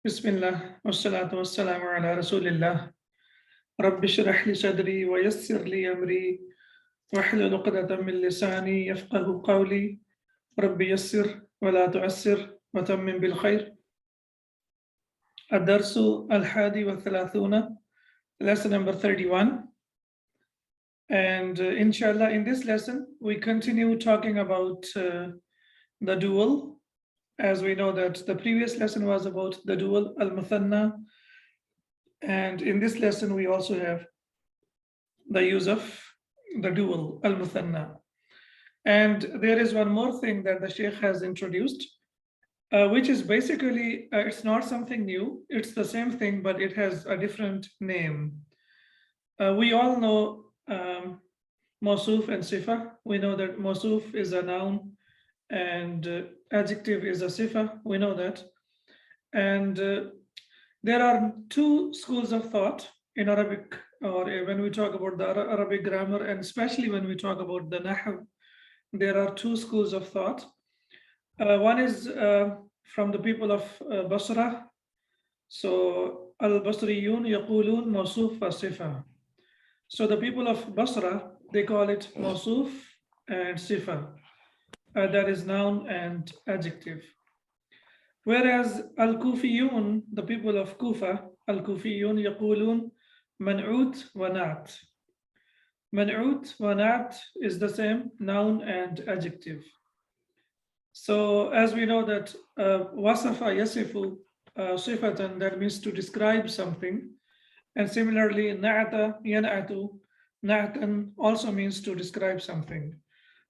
Bismillah, wassalatu wassalamu ala rasulillah. Rabbi shrah li sadri wa yassir li amri wahlul 'uqdatam min lisani yafqahu qawli. Rabbi yassir wa la tu'assir wa tammim bil khair. Ad-darsu al-hadi wa thalathuna, lesson number 31. And inshallah, in this lesson, we continue talking about the dual. As we know that the previous lesson was about the dual al-muthanna. And in this lesson, we also have the use of the dual al-muthanna. And there is one more thing that the Sheikh has introduced, which is basically, it's not something new. It's the same thing, but it has a different name. We all know mawsuf and sifa. We know that mawsuf is a noun and adjective is a sifa. We know that. And there are two schools of thought in Arabic, or when we talk about the Arabic grammar, and especially when we talk about the Nahw, there are two schools of thought. One is from the people of Basra. So al-Basriyun yaqulun mawsuf wa sifa. So the people of Basra, they call it mawsuf and sifa. That is noun and adjective. Whereas al-Kufiyun, the people of Kufa, al-Kufiyun yaqulun man'ut wa na'at. Man'ut wa na'at is the same, noun and adjective. So as we know that wasafa yasifu sifatan, that means to describe something. And similarly, na'ata yan'atu, na'atan also means to describe something.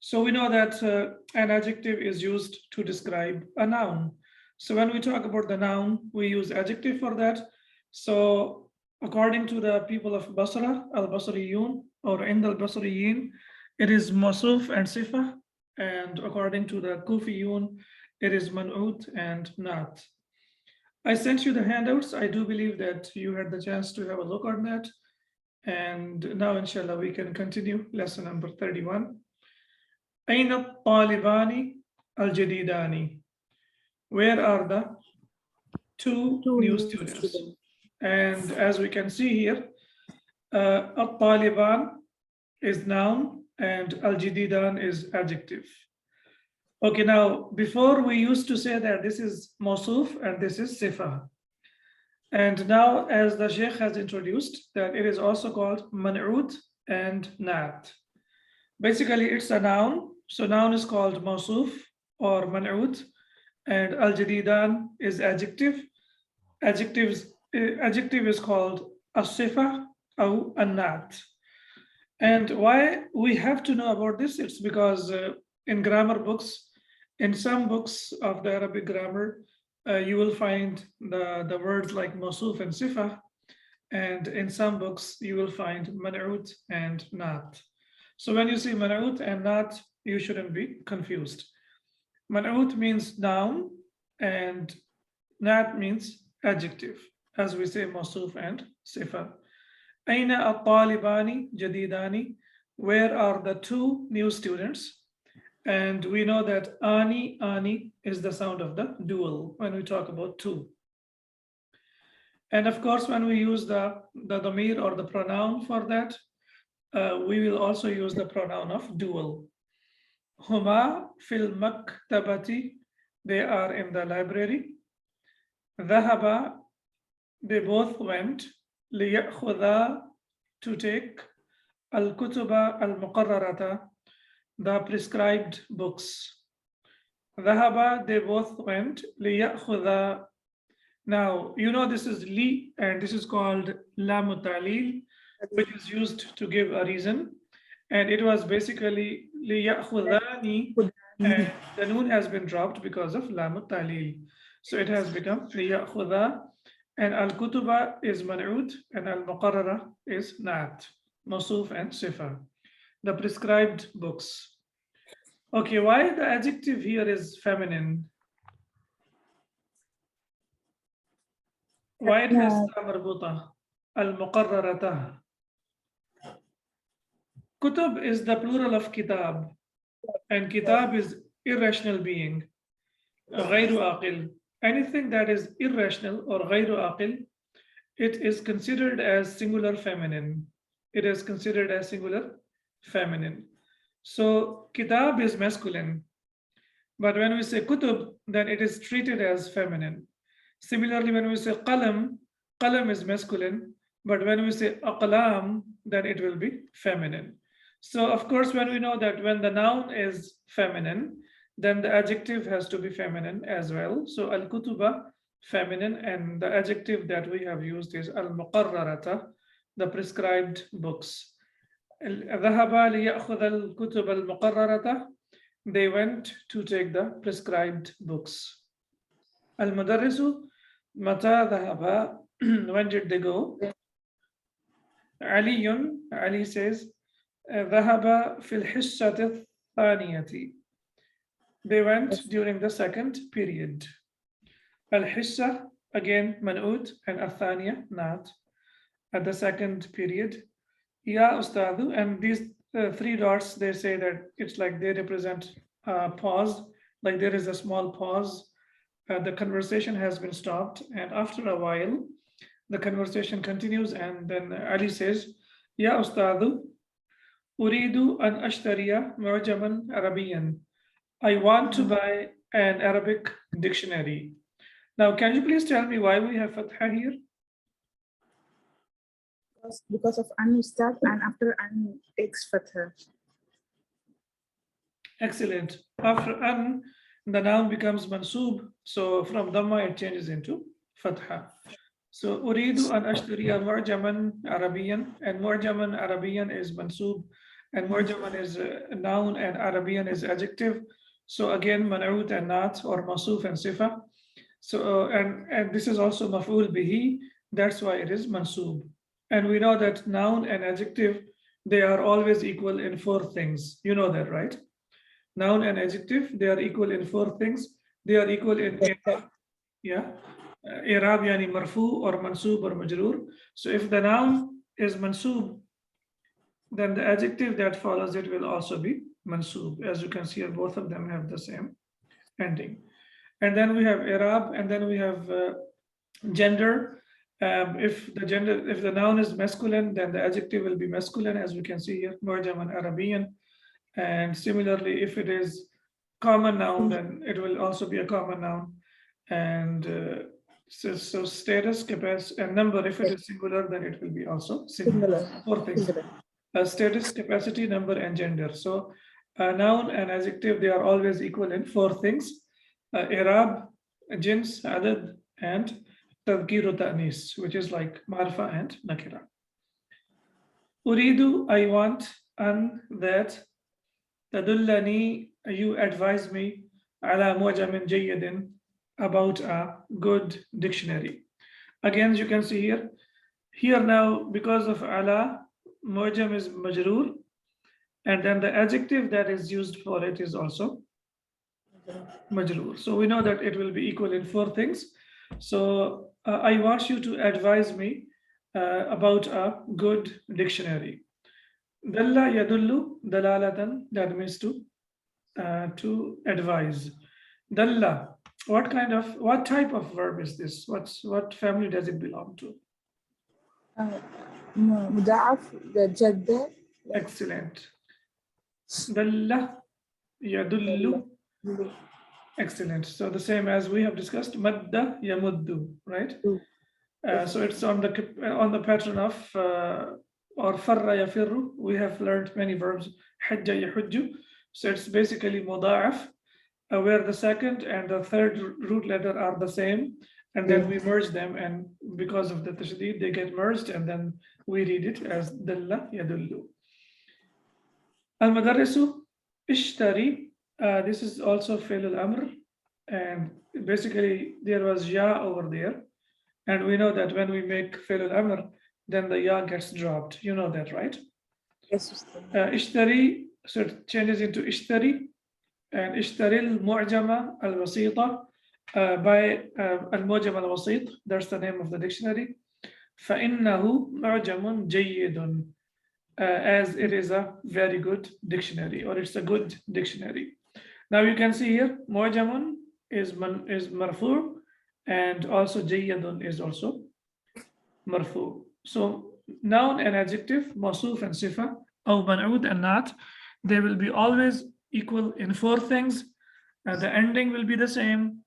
So we know that an adjective is used to describe a noun. So when we talk about the noun, we use adjective for that. So according to the people of Basra, al-Basriyun, or Ind al-Basriyin, it is mawsuf and sifa. And according to the Kufiyun, it is man'ut and na'at. I sent you the handouts. I do believe that you had the chance to have a look on that. And now, inshallah, we can continue lesson number 31. Aina talibani al-jadidani. Where are the two new students? And as we can see here, al-taliban is noun and al-jadidan is adjective. Okay, now before we used to say that this is mawsuf and this is sifa. And now as the Sheikh has introduced, that it is also called man'ut and na'at. Basically it's a noun. So noun is called mawsuf or man'ut, and al-jadidan is adjective. Adjective is called as-sifa or an-na'at. And why we have to know about this? It's because in grammar books, in some books of the Arabic grammar, you will find the words like mawsuf and sifa. And in some books, you will find man'ut and na'at. So when you see man'ut and na'at, you shouldn't be confused. Man'ut means noun and na'at means adjective, as we say mawsuf and sifa. Aina at-talibani jadidani, where are the two new students? And we know that ani is the sound of the dual when we talk about two. And of course, when we use the dhamir or the pronoun for that, we will also use the pronoun of dual. Huma fil maktabati, they are in the library. Dhahaba, they both went. ليأخذ, to take. Al-kutuba al-muqarrarata, the prescribed books. Dhahaba, they both went. ليأخذ. Now, you know this is li, and this is called lamu ta'lil, which is used to give a reason. And it was basically ليأخذani, and the noon has been dropped because of lamu ta'lil. So it has become ليأخذ. And al-kutuba is man'ut and al-muqarrara is na'at, mawsuf and sifa, the prescribed books. Okay, why the adjective here is feminine? Why it has marbuta, al-muqarrarata? Kutub is the plural of kitab, and kitab is irrational being, ghayru aqil. anything that is irrational or غير عاقل, it is considered as singular feminine. It is considered as singular feminine. So kitab is masculine, but when we say kutub, then it is treated as feminine. Similarly, when we say qalam, qalam is masculine, but when we say aqlam, then it will be feminine. So of course, when we know that when the noun is feminine, then the adjective has to be feminine as well. So al-kutuba, feminine, and the adjective that we have used is al-muqarrarata, the prescribed books. ذهب ليأخذ الكتب المقررة. They went to take the prescribed books. المدرس متى ذهب? When did they go? Ali says ذهب في الحصة الثانية. They went during the second period. Al-hissa, again man'ut, and athaniya, not. At the second period. Ya ustadu, and these three dots, they say that it's like they represent pause, like there is a small pause. The conversation has been stopped, and after a while, the conversation continues, and then Ali says, Ya ustadu, uridu an ashtariya mu'jaman Arabiyan. I want to buy an Arabic dictionary. Now, can you please tell me why we have fatha here? Because of an ustad, and after an takes fatha. Excellent. After an, the noun becomes mansoob. So from dhamma, it changes into fatha. So uridu an ashtariya mu'jaman Arabiyan, and mu'jaman Arabiyan is mansoob, and mu'jaman is a noun, and Arabiyan is adjective. So again, man'ut and nat, or masoof and sifa. So and this is also maf'ul bihi. That's why it is mansoob. And we know that noun and adjective, they are always equal in four things. You know that, right? Noun and adjective, they are equal in four things. They are equal in yeah, i'rab yani marfu or mansoob or majroor. So if the noun is mansoob, then the adjective that follows it will also be mansoob. As you can see here, both of them have the same ending. And then we have i'rab, and then we have gender. If the noun is masculine, then the adjective will be masculine, as we can see here, mu'jaman Arabiyan. And similarly, if it is common noun, then it will also be a common noun. And so status, capacity, and number. If it is singular, then it will be also singular. Four things: status, capacity, number, and gender. So noun and adjective, they are always equal in four things: i'rab, jins, adad, and tadhkir ta'nis, which is like marfa and nakira. Uridu, I want, an, that, tadullani, you advise me, ala mu'jamin jayyidin, about a good dictionary. Again, you can see here now, because of ala, mu'jam is majroor, and then the adjective that is used for it is also majroor. So we know that it will be equal in four things. So I want you to advise me about a good dictionary. Dalla yadullu dalalatan, that means to advise. Dalla, what type of verb is this? What family does it belong to? مضاعف جدة. Excellent. Dalla yadullu. Excellent. So the same as we have discussed, madda yamuddu, right? So it's on the pattern of or farra yafirru. We have learned many verbs. Hajja yahujju. So it's basically muda'af, where the second and the third root letter are the same, and then we merge them, and because of the tashdid, they get merged, and then we read it as dalla yadullu. Al-madarrisu ishtari. This is also fi'l al-amr, and basically there was ya over there, and we know that when we make fi'l al-amr, then the ya gets dropped. You know that, right? Yes. Ishtari, so it changes into ishtari, and ishtari al-mu'jama al-wasita, by al-mu'jam al-wasit. That's the name of the dictionary. فَإِنَّهُ مُعْجَمٌ جَيِّدٌ, as it is a very good dictionary, or it's a good dictionary. Now you can see here, mu'jamun is marfu, and also jayyadun is also marfu. So noun and adjective, mawsuf and sifa, aw man'ud and not, they will be always equal in four things. The ending will be the same,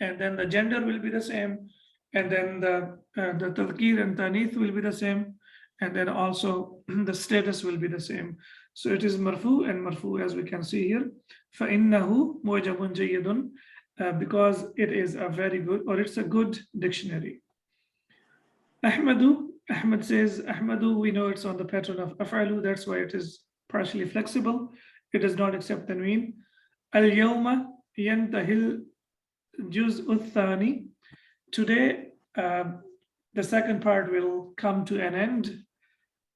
and then the gender will be the same, and then the tadhkir and tanith will be the same, and then also the status will be the same. So it is marfu and marfu, as we can see here. فَإِنَّهُ مُعْجَبٌ جَيِّدٌ, because it is a very good, or it's a good dictionary. Ahmadu, Ahmad says, Ahmadu, we know it's on the pattern of af'alu, that's why it is partially flexible. It does not accept tanween. Al-yawma yantahil juz'u thani. Today, the second part will come to an end,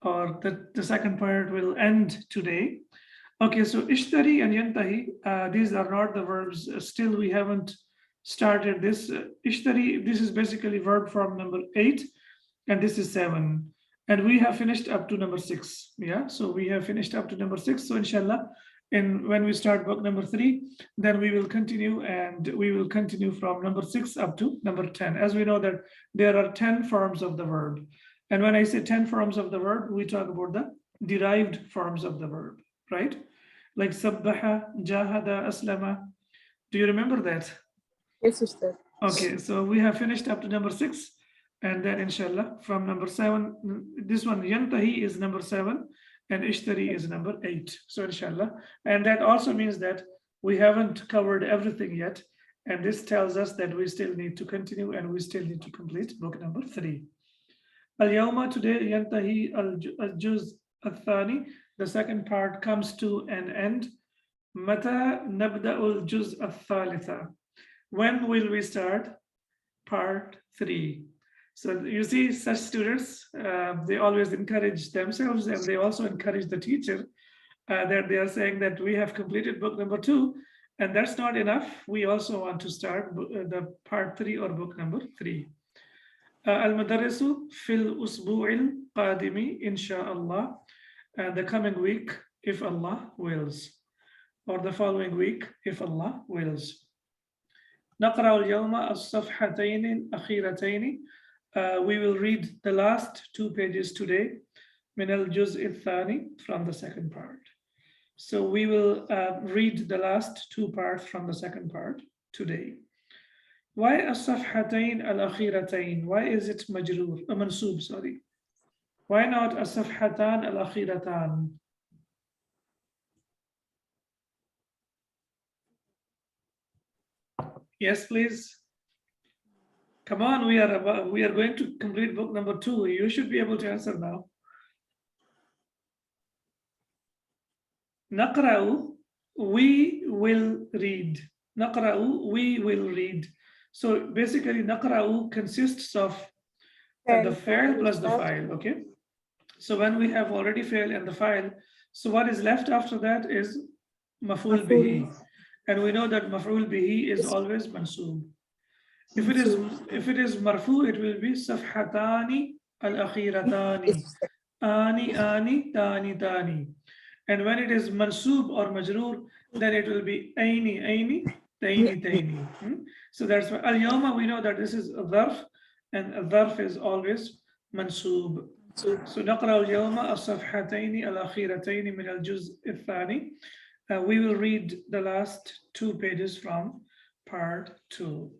or the second part will end today. Okay, so ishtari and yantahi, these are not the verbs. Still, we haven't started this. Ishtari, this is basically verb form number 8, and this is 7. And we have finished up to number 6. Yeah, so we have finished up to number 6. So inshallah, when we start book number 3, then we will continue, and we will continue from number 6 up to number 10. As we know that there are 10 forms of the verb. And when I say 10 forms of the verb, we talk about the derived forms of the verb, right? Like sabbaha, jahada, aslama. Do you remember that? Yes, sister. Okay, so we have finished up to number 6. And then inshallah, from number 7, this one, yantahi is number 7, and ishtari is number 8. So inshallah, and that also means that we haven't covered everything yet. And this tells us that we still need to continue, and we still need to complete book number 3. Al-yawma, today, yantahi al-juz al-thani, the second part comes to an end. Mata nabda'ul juz al-thalitha. When will we start part 3? So you see, such students, they always encourage themselves, and they also encourage the teacher, that they are saying that we have completed book number 2, and that's not enough. We also want to start the part 3 or book number 3. Al-Madarrisu fil usbu'il qadimi, insha'Allah, the coming week, if Allah wills, or the following week, if Allah wills. نقرأ اليوم الصفحتين الأخيرتين. We will read the last 2 pages today, من الجزء الثاني, from the second part. So we will read the last 2 parts from the second part today. Why الصفحتين الأخيرتين? Why is it مجرور, منصوب, sorry. Why not الصفحتان الأخيرتان? Yes, please. Come on, we are going to complete book number 2. You should be able to answer now. Naqra'u, we will read. Naqra'u, we will read. So basically, naqra'u consists of the fa'il plus the file, okay? So when we have already fa'il and the file, so what is left after that is maf'ul bihi. And we know that maf'ul bihi is always mansoob. If it is marfu, it will be safhatani al-akhiratani, ani, tani. And when it is mansoob or majroor, then it will be aini, taini. So that's why al-yawma, we know that this is a dharf, and a dharf is always mansoob. So naqra al-yawma as-safhatayni al-akhiratayni min al-juz' al-thani. We will read the last 2 pages from part 2.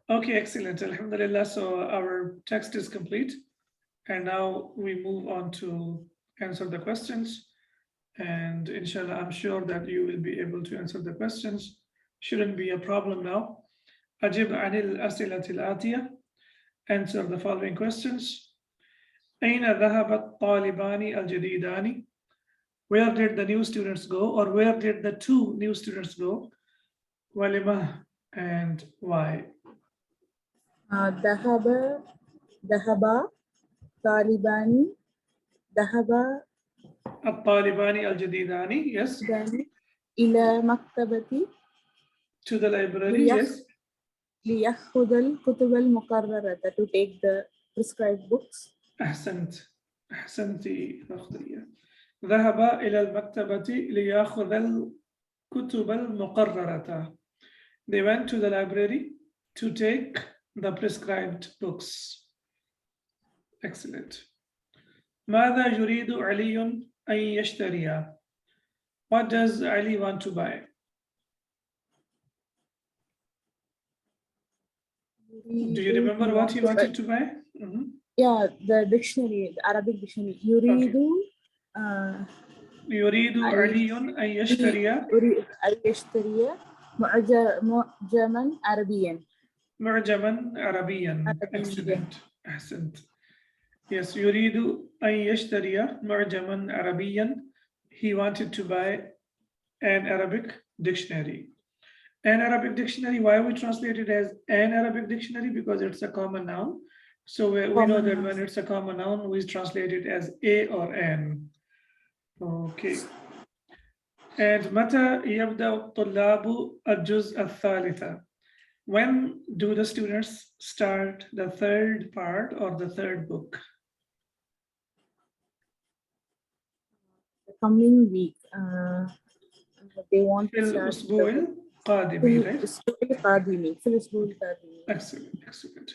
Okay, excellent. Alhamdulillah. So our text is complete. And now we move on to answer the questions. And inshallah, I'm sure that you will be able to answer the questions. Shouldn't be a problem now. Ajib anil asilatil atiyah. Answer the following questions. Aina dhahabat talibani al-jadidani? Where did the new students go, or where did the 2 new students go? Walima, and why? Dhahaba Talibani, Dhahaba At-Talibani al-Jadidani, yes. Ila maktabati, To the library, yes. ليأخذ الكتب المقررة, to take the prescribed books. أحسنتي أختي. ذهب إلى المكتبة ليأخذ الكتب المقررة. They went to the library to take the prescribed books. Excellent. ماذا يريد علي أن يشتري? What does Ali want to buy? Do you remember what he wanted to buy? Yeah, the dictionary, the Arabic dictionary. يريد علي أن يشتري أن يشتري معجما عربيا. معجما عربيا. Excellent. أحسنت. Yes, يريد أن يشتري معجما عربيا. He wanted to buy an Arabic dictionary. An Arabic dictionary, why we translate it as an Arabic dictionary? Because it's a common noun. So we know that when it's a common noun, we translate it as a or an. Okay. And متى يبدأ الطلاب الجزء الثالث? When do the students start the third part or the third book? The coming week. They want في to start الأسبوع القادم, right? في الأسبوع القادم. Excellent.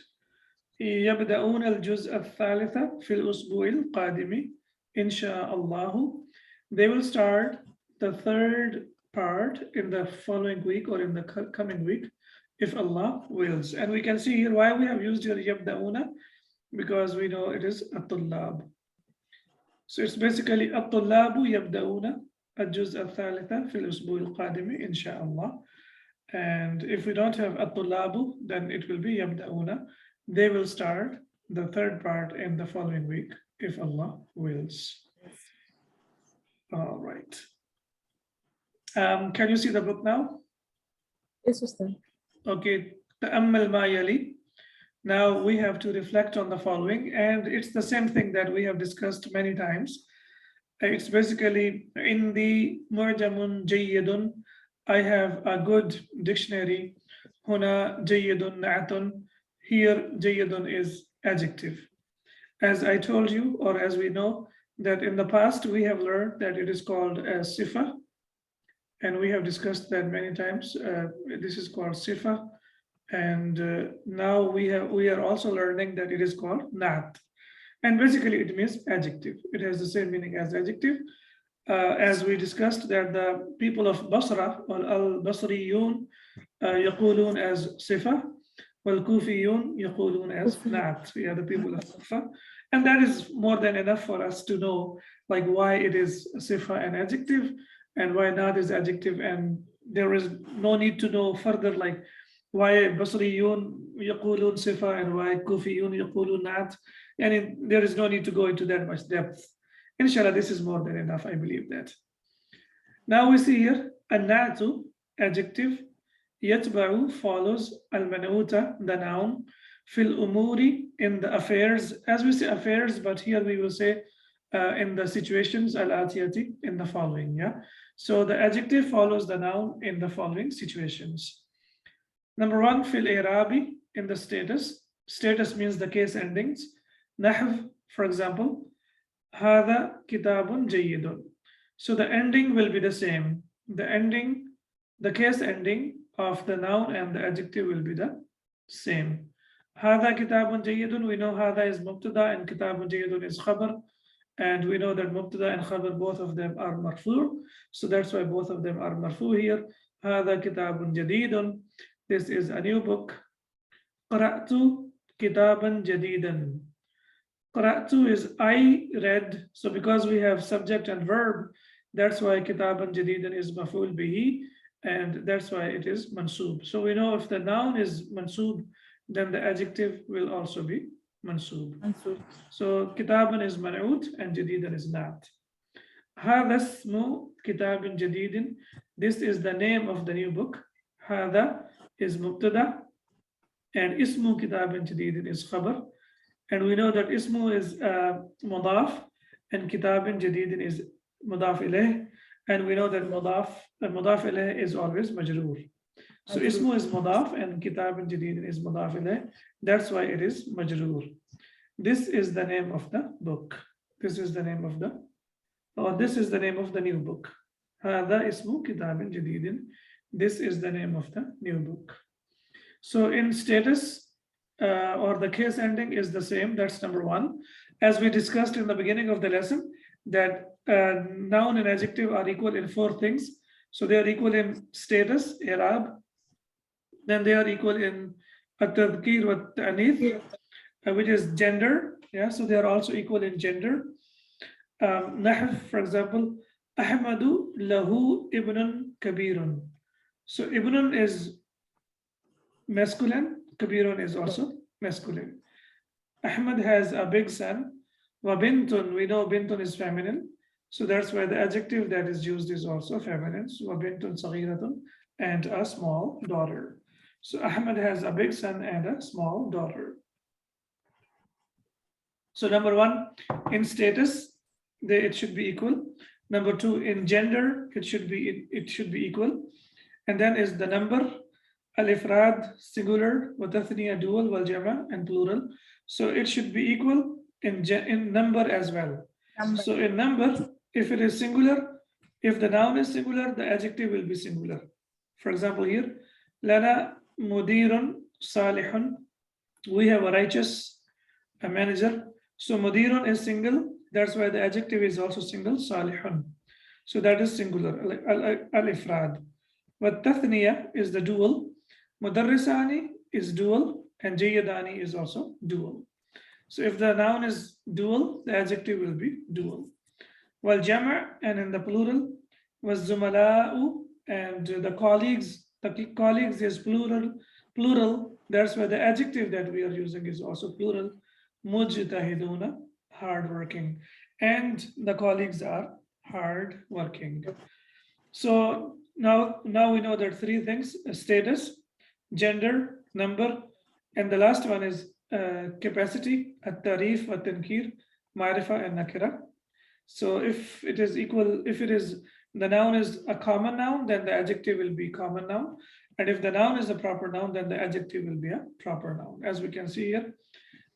يبدأون الجزء الثالث في الأسبوع القادم إن شاء الله. They will start the third part in the following week or in the coming week, if Allah wills. And we can see here why we have used here يبدأون, because we know it is الطلاب. So it's basically الطلاب يبدأون الجزء الثالث في الأسبوع القادم إن شاء الله. And if we don't have الطلاب, then it will be يبدأون. They will start the third part in the following week, if Allah wills. All right. Can you see the book now? Yes, Ustad. Okay. تأمل ما يلي. Now we have to reflect on the following, and it's the same thing that we have discussed many times. It's basically in the معجم جيد. I have a good dictionary. هنا جيد نعت. Here جيد is adjective. As I told you, or as we know, that in the past we have learned that it is called as sifa, and we have discussed that many times. This is called sifa, and now we are also learning that it is called nat, and basically it means adjective. It has the same meaning as adjective. As we discussed that the people of Basra, or al-Basriyun, يقولون as sifa, والكوفيون يقولون as nat. We are the people of Kufa, and that is more than enough for us to know like why it is sifa and adjective, and why nat is adjective, and there is no need to know further like why Basriyun يقولون sifa and why Kufiyun يقولون nat, and there is no need to go into that much depth. Inshallah, this is more than enough, I believe that. Now we see here an-natu, adjective, يتبع follows al-man'uta, the noun, fil umuri, in the affairs. As we say affairs, but here we will say in the situations, al-atiyati, in the following. Yeah. So the adjective follows the noun in the following situations. Number one, fil i'rabi, in the status. Status means the case endings. Nahv, for example, هذا كتاب جيد. So the ending will be the same. The ending, the case ending of the noun and the adjective will be the same. هذا كتاب جيد, we know هذا is مبتدا and كتاب جيد is khabar, and we know that mubtada and khabar, both of them are marfu, so that's why both of them are marfu here. هذا كتاب جديد, this is a new book. قرأت كتابا جديدا. قرأت is I read, so because we have subject and verb, that's why kitaban jadidan is maf'ul bihi, and that's why it is mansub. So we know if the noun is mansub, then the adjective will also be mansub. So kitaban is man'ut and jadidan is not. هذا اسم كتاب جديد, this is the name of the new book. هذا is mubtada and ismu kitaban jadidin is khabar. And we know that ismu is mudaf and kitabin jadidin is mudaf ilayh, and we know that mudaf ilayh is always majroor. So ismu is mudaf and kitabin jadidin is mudaf ilayh. That's why it is majroor. This is the name of the book. This is the name of the, or this is the name of the new book. هذا اسم كتاب جديد. This is the name of the new book. So in status or the case ending is the same. That's number one. As we discussed in the beginning of the lesson, that noun and adjective are equal in four things. So they are equal in status, i'rab, then they are equal in at-tadhkir wa at-ta'nith, which is gender. Yeah, so they are also equal in gender. Nahv, for example, Ahmadu lahu ibnun kabirun. So ibnun is masculine, kabirun is also masculine. Ahmad has a big son. Wa bintun, we know bintun is feminine. So that's why the adjective that is used is also feminine. So wa bintun saghiratun, and a small daughter. So Ahmad has a big son and a small daughter. So number one, in status, it should be equal. Number two, in gender, it should be equal. And then is the number, al-ifrad, singular, wa tathniya, dual, wal jama, and plural. So it should be equal in number as well. So in number, if it is singular, if the noun is singular, the adjective will be singular. For example, here, lana mudirun salihun. We have a righteous manager. So mudirun is single. That's why the adjective is also single, salihun. So that is singular, al-ifrad. But tathniya is the dual. Mudarrisani is dual, and jayyadani is also dual. So if the noun is dual, the adjective will be dual. While jama', and in the plural, was zumala'u, and the colleagues is plural. That's why the adjective that we are using is also plural. Mujtahiduna, hardworking, and the colleagues are hardworking. So now we know that three things: status, gender, number, and the last one is capacity, at-tarif, at-tankir, ma'rifa, and nakira. So if it is equal, if it is the noun is a common noun, then the adjective will be common noun. And if the noun is a proper noun, then the adjective will be a proper noun. As we can see here,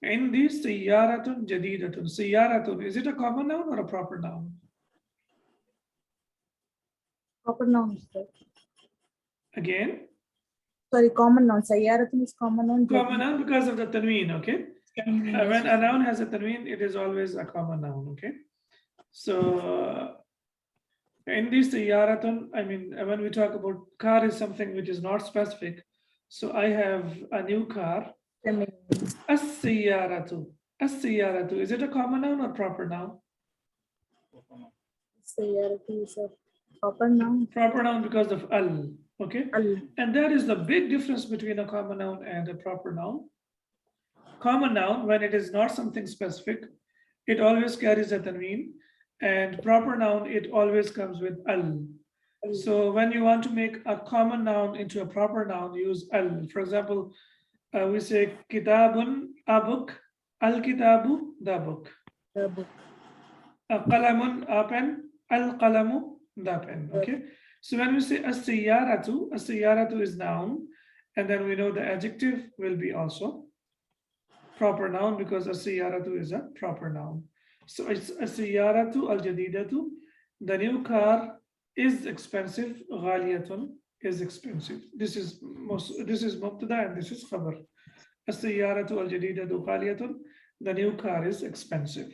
in this sayyaratun jadidatun. Sayyaratun, is it a common noun or a proper noun? Proper noun, sir. Again? Sorry, common noun. Sayyaratun is common noun. Common noun because of the tanween, okay? When a noun has a tanween, it is always a common noun, okay? So in this sayyaratun, I mean, when we talk about car is something which is not specific. So I have a new car. As-sayyaratu. As-sayyaratu. Is it a common noun or proper noun? Sayyaratu is a proper noun. Proper noun because of al. Okay. Al. And there is the big difference between a common noun and a proper noun. Common noun, when it is not something specific, it always carries a tanween. And proper noun, it always comes with al. So when you want to make a common noun into a proper noun, use al. For example, we say kitabun, a book, al-kitabu, the book. The book. Qalamun, a pen, al-qalamu, the pen. Okay. So when we say as-sayyaratu is noun, and then we know the adjective will be also proper noun because as-sayyaratu is a proper noun. So it's as-sayyaratu al-jadidatu. The new car is expensive. Ghaliyatun is expensive. This is mubtada and this is khabar. As-sayyaratu al-jadidatu ghaliyatun. The new car is expensive.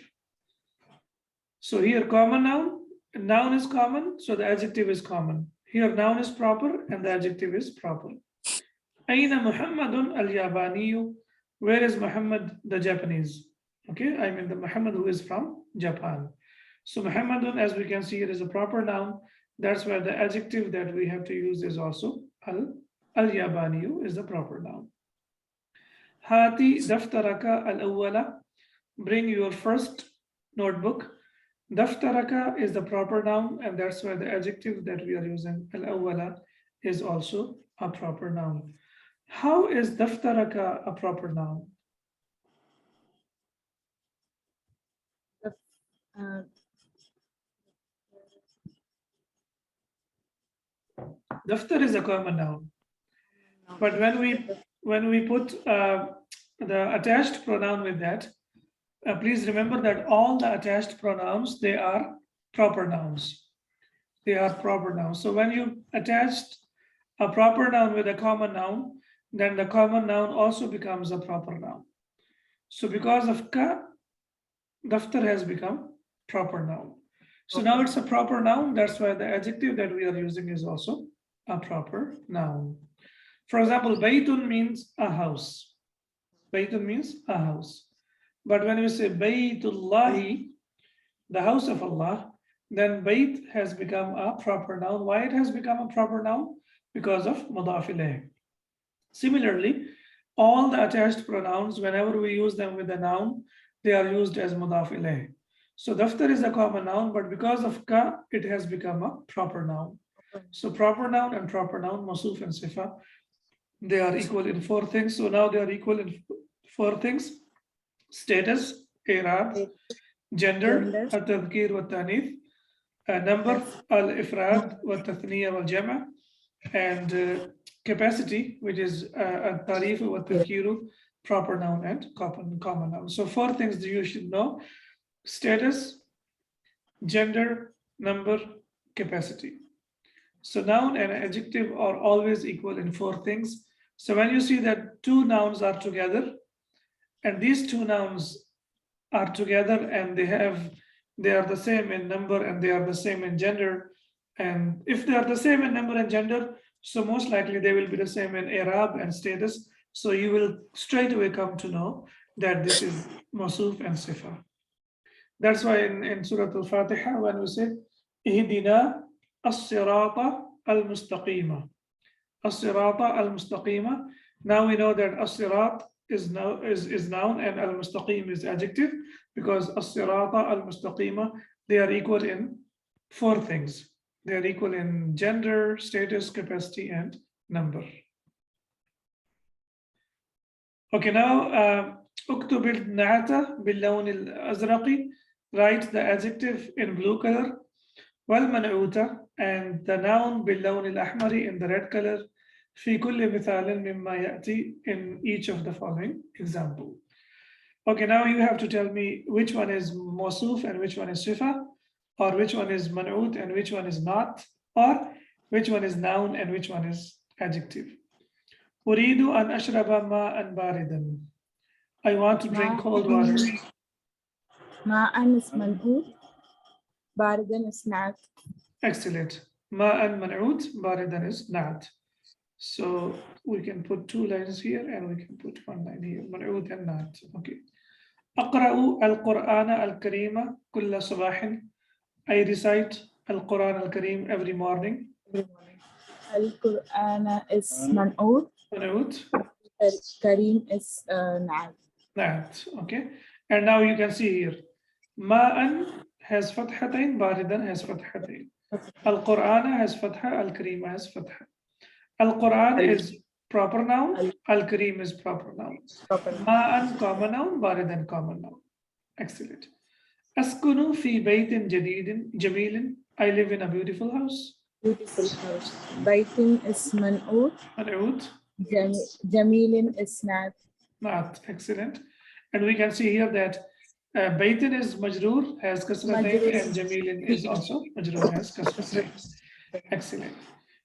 So here common noun is common, so the adjective is common. Here noun is proper and the adjective is proper. Aina Muhammadun al-Yabaniyu. Where is Muhammad the Japanese? Okay, I mean the Muhammad who is from Japan. So Muhammadun, as we can see, it is a proper noun. That's why the adjective that we have to use is also al-Yabaniyu is the proper noun. Hati daftaraka al-awwala. Bring your first notebook. Daftaraka is the proper noun, and that's why the adjective that we are using, al-awwala, is also a proper noun. How is daftaraka a proper noun? Daftar is a common noun, but when we put the attached pronoun with that, please remember that all the attached pronouns, they are proper nouns. They are proper nouns. So when you attached a proper noun with a common noun, then the common noun also becomes a proper noun. So because of ka, daftar has become proper noun. So now it's a proper noun. That's why the adjective that we are using is also a proper noun. For example, baytun means a house. Baytun means a house. But when we say baytullahi, the house of Allah, then bayt has become a proper noun. Why it has become a proper noun? Because of mudaf ilayh. Similarly, all the attached pronouns, whenever we use them with a noun, they are used as mudaf ilayh. So daftar is a common noun, but because of ka, it has become a proper noun. So proper noun and proper noun, masuf and sifa, they are equal in four things. So now they are equal in four things: status, i'rab, gender, التذكير والتانيث, number, al-ifrad والتثنية والجمع, and capacity, which is التعريف والتذكير, proper noun and common noun. So four things that you should know: status, gender, number, capacity. So noun and adjective are always equal in four things. So when you see that two nouns are together, and these two nouns are together and they are the same in number and they are the same in gender, and if they are the same in number and gender, so most likely they will be the same in i'rab and status. So you will straight away come to know that this is mawsuf and sifa. That's why in Surah Al-Fatiha, when we say ihdina as-sirata al-mustaqima, as-sirata al-mustaqima, now we know that as-sirat is noun and al-mustaqim is adjective, because as-sirata al-mustaqima, they are equal in four things. They are equal in gender, status, capacity, and number. Okay, now اكتب النعت باللون الأزرق, write the adjective in blue color, والمنعوتة and the noun باللون الأحمر in the red color, في كل مثال مما يأتي in each of the following example. Okay, now you have to tell me which one is mawsuf and which one is sifa, or which one is man'ut and which one is not, or which one is noun and which one is adjective. أريد أن أشرب ماء باردا. I want to drink cold water. ماء is منعوت, باردا is نعت. Excellent. ماء منعوت, باردا is not. So we can put two lines here and we can put one line here. منعوت and not. Okay. أقرأ القرآن الكريم كل صباح. I recite القرآن الكريم every morning. القرآن is منعوت. منعوت. Kareem is نعت. نعت. Okay. And now you can see here. ماء has فتحتين, باردا has فتحتين. القرآن has فتحة, الكريم has فتحة. Al-Quran is proper noun, Al-Kareem is proper noun. Ma'an common noun, Baridan common noun. Excellent. Askunu fi baytin jadidin jamilin. I live in a beautiful house. Beautiful house. Baitin is man'ut. Man'ut. Jamilin is nat. Not. Excellent. And we can see here that baytin is majroor, has kasratain, and jamilin is also majroor, has kasratain. Excellent.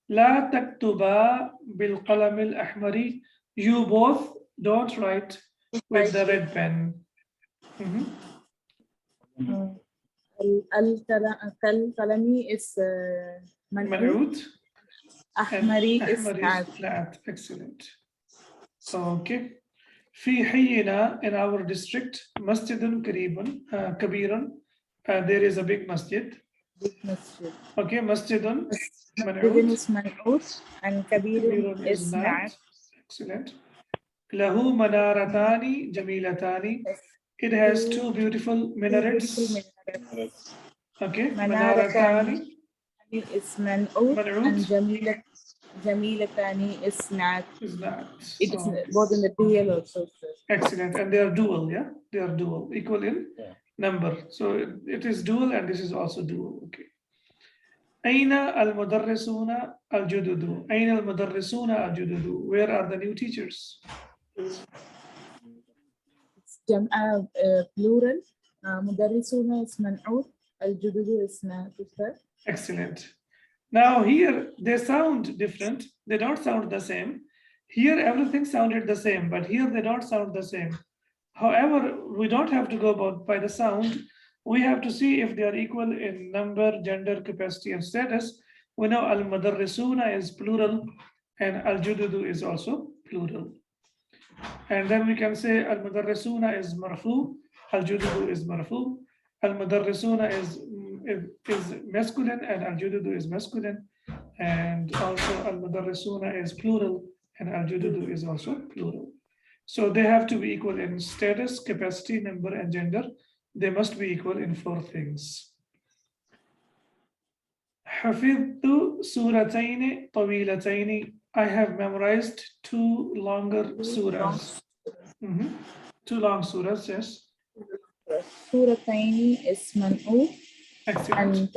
لا تكتبا بالقلم الأحمر. You both don't write with the red pen. القلمي is منعوت. أحمري is نعت. Excellent. Okay. في حينا in our district مسجد كبير. There is a big masjid. Okay, masjidun. Masjidun is man'ut and kabirun is na'at. Excellent. Lahu manaratani jamilatani. It has two beautiful minarets. Okay, manaratani is man'ut and jamilatani is na'at. It is both in the dual also. Excellent, and they are dual, yeah? They are dual, equal in number. So it is dual and this is also dual, okay. أين المدرسون الجدد? أين المدرسون الجدد? Where are the new teachers? Plural. مدرسون is منعوت. الجدد is نعت. Excellent. Now here they sound different. They don't sound the same. Here everything sounded the same, but here they don't sound the same. However, we don't have to go by the sound. We have to see if they are equal in number, gender, capacity, and status. We know al-madarrisuna is plural and al-jududu is also plural. And then we can say al-madarrisuna is marfu, al-jududu is marfu. Al-madarrisuna is masculine and al-jududu is masculine. And also al-madarrisuna is plural and al-jududu is also plural. So they have to be equal in status, capacity, number, and gender. They must be equal in 4 things. حفظت سورتين طويلتين. I have memorized 2 longer surahs. 2 long surahs, yes. Surataini is man'u Excellent. and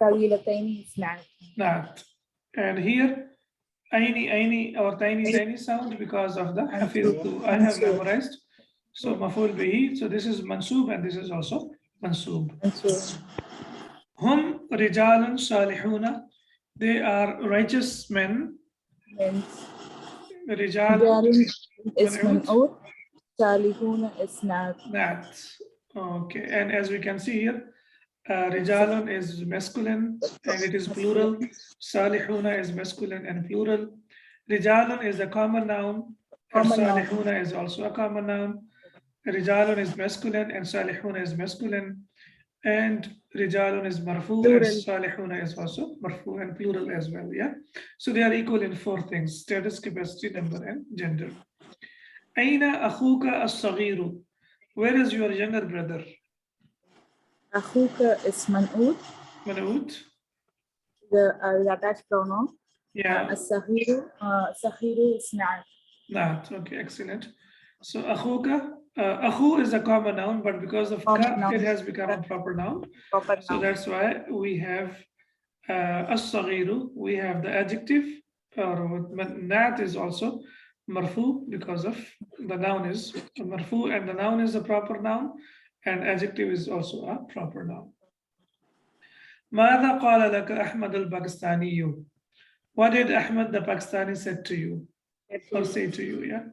tawilataini is Not. And here, aini or tiny sound because of the hafidtu. I have memorized. So maful bihi. So this is mansub and this is also mansub. Hum rijalun salihuna. They are righteous men. Rijalun is man'u, salihuna is not. Okay, and as we can see here, rijalun is masculine and it is plural. Salihuna is masculine and plural. Rijalun is a common noun. And salihuna is also a common noun. Rijalun is masculine and salihuna is masculine. And rijalun is marfu and salihuna is also marfu and plural as well. Yeah. So they are equal in 4 things: status, capacity, number, and gender. Aina akhuka as-saghiru. Where is your younger brother? Akhuka is man'ut. Man'ut. The attached pronoun. Yeah. Sahiru is not. Not. Okay, excellent. So akhuka, akhu is a common noun, but because of ka, it has become a proper noun. So that's why we have as-saghiru. We have the adjective, or nat is also marfu because of the noun is marfu, and the noun is a proper noun, and adjective is also a proper noun. ماذا قال لك أحمد الباكستاني? What did Ahmad the Pakistani said to you or say to you? Yeah.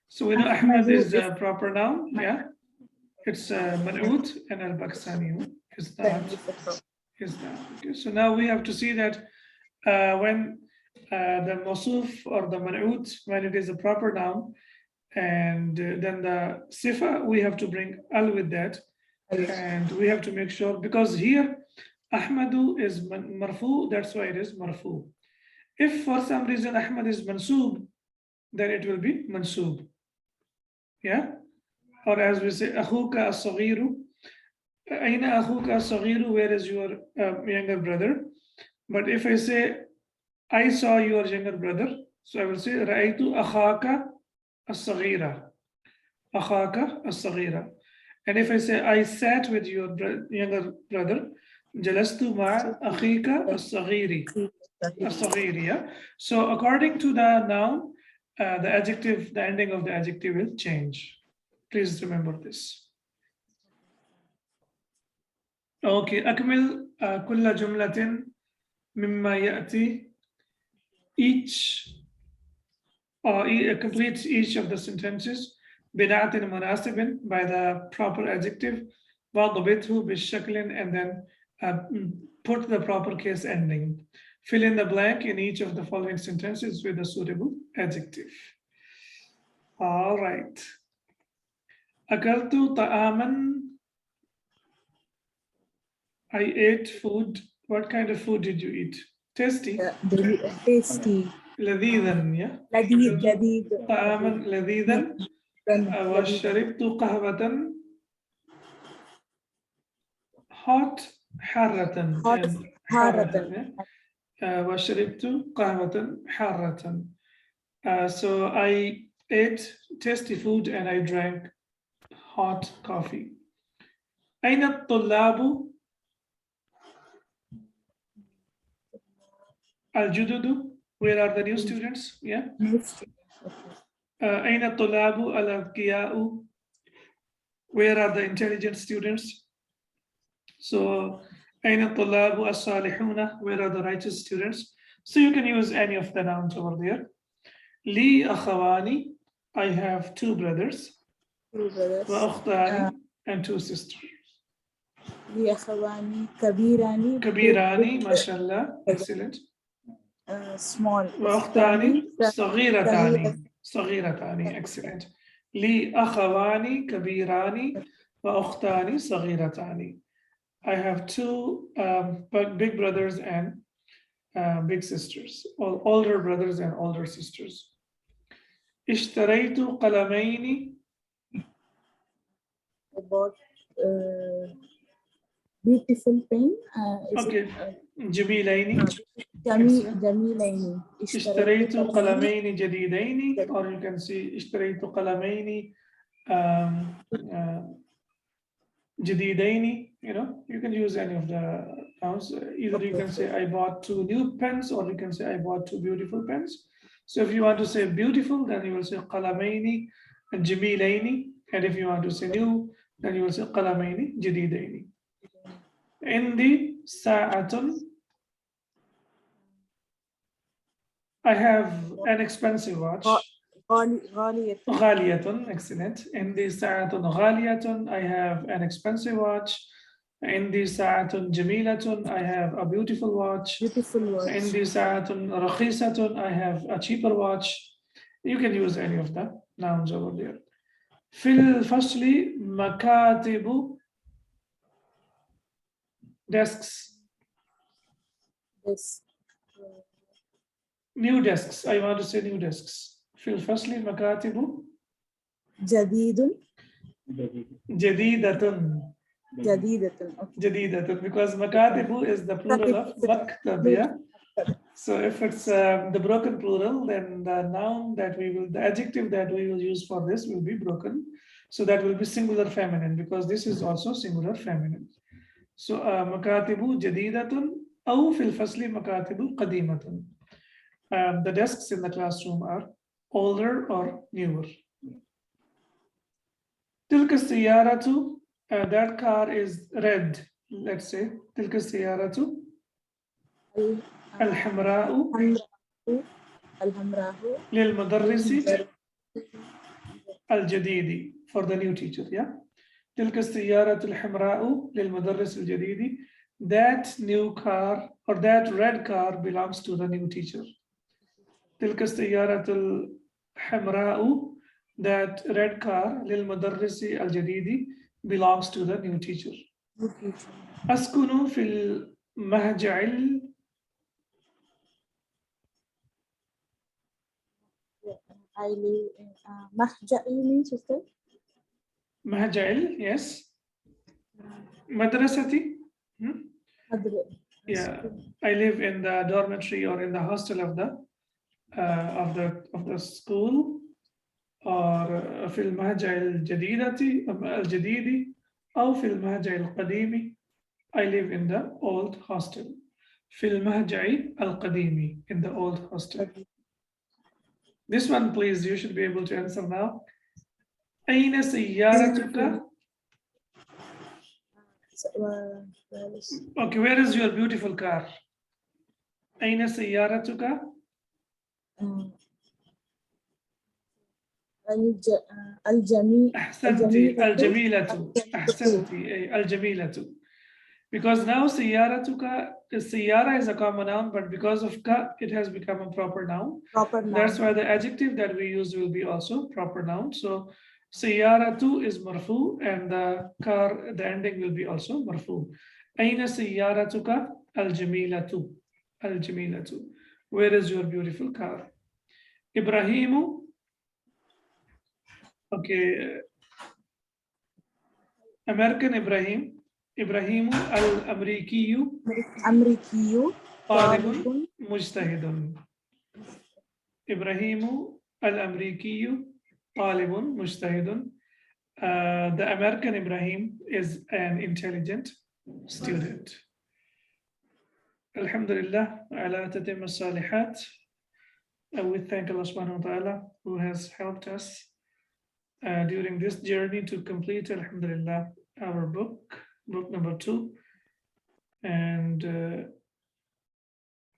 So we know Ahmad is a proper noun. Yeah. It's man'ut and al-Pakistani is not. Okay. So now we have to see that when the mawsuf or the man'ut, when it is a proper noun, and then the sifa, we have to bring al with that. And we have to make sure, because here Ahmadu is marfu, that's why it is marfu. If for some reason Ahmad is mansub, then it will be mansub. Yeah? Or as we say, akhuka as-saghiru. Aina akhuka as-saghiru, where is your younger brother? But if I say, I saw your younger brother, so I will say, ra'aytu akhaka as-saghira. Akhaka as-saghira. And if I say, I sat with your younger brother, jalastu ma akhika as-saghiri. Yeah? So according to the noun, the adjective, the ending of the adjective will change. Please remember this. Okay, أكمل كل جملة مما يأتي. Each or complete each of the sentences بنعت مناسب, by the proper adjective, وضبطه بالشكل, and then put the proper case ending. Fill in the blank in each of the following sentences with a suitable adjective. All right. أكلت طعاما. I ate food. What kind of food did you eat? Tasty. Tasty. لذيذا. Yeah. لذيذ. طعاما لذيذا. وشربت قهوة hot حارة. وشربت قهوة حارة. So I ate tasty food and I drank hot coffee. أين الطلاب؟ الجدد. Where are the new students? Yeah. أين الطلاب الأذكياء? Where are the intelligent students? So أين الطلاب الصالحون? Where are the righteous students? So you can use any of the nouns over there. لي أخواني, I have two brothers. Two brothers. وأختان, and two sisters. لي أخواني كبيراني. كبيراني, mashallah, excellent. Small. وأختان صغيرتان. صغيرتان, excellent. لي أخواني كبيراني وأختان صغيرتان. I have two big brothers and big sisters, older brothers and older sisters. اشتريت قلمين. I bought beautiful pen. Okay. جميلين. جميلين. اشتريت قلمين جديدين, or you can say اشتريت قلمين جديدين. You know, you can use any of the nouns. Either you can say I bought two new pens, or you can say I bought two beautiful pens. So if you want to say beautiful, then you will say قلمين جميلين, and if you want to say new, then you will say قلمين جديدين. عندي ساعة. I have an expensive watch. غالية. غالية, excellent. عندي ساعة غالية. I have an expensive watch. عندي ساعة جميلة. I have a beautiful watch. عندي ساعة رخيصة. I have a cheaper watch. You can use any of the nouns over there. في الفصل مكاتب. Desks. New desks. I want to say new desks. في الفصل مكاتب. جديد. جديدة. جديدة, because makatibu is the plural of maktab, yeah? So if it's the broken plural, then the noun that the adjective that we will use for this will be broken. So that will be singular feminine, because this is also singular feminine. So makatibu jadidatun aw fil fasli makatibu qadimatun. The desks in the classroom are older or newer. Tilka siyaratu. That car is red. Let's say تلك السيارة الحمراء للمدرس الجديد, for the new teacher, yeah. تلك السيارة الحمراء للمدرس الجديد. That new car or that red car belongs to the new teacher. تلك السيارة الحمراء, that red car للمدرس الجديد belongs to the new teacher. أسكن في المهجع. I live in mahja. You mean sister? مهجع, yes. Madrasati. Yeah, I live in the dormitory or in the hostel of the school. or في المهجع الجديد أو في المهجع القديم. I live in the old hostel. في المهجع القديم, in the old hostel. This one, please, you should be able to answer now. أين سيارتك? Okay, where is your beautiful car? أين سيارتك? أحسنتي الجميلة. أحسنتي الجميلة. Because now siyaratuka, siyara is a common noun, but because of ka, it has become a proper noun. That's why the adjective that we use will be also proper noun. So siyaratu is marfu, and the car, the ending will be also marfu. Aina siyaratuka al-jamilatu. Al-jamilatu. Where is your beautiful car? Ibrahimu. Okay. American Ibrahim. إبراهيم الأمريكي طالب مجتهد. إبراهيم الأمريكي طالب مجتهد. The American Ibrahim is an intelligent student. Alhamdulillah ala tatim as-salihat. We thank Allah subhanahu wa ta'ala who has helped us during this journey to complete, alhamdulillah, our book number 2. And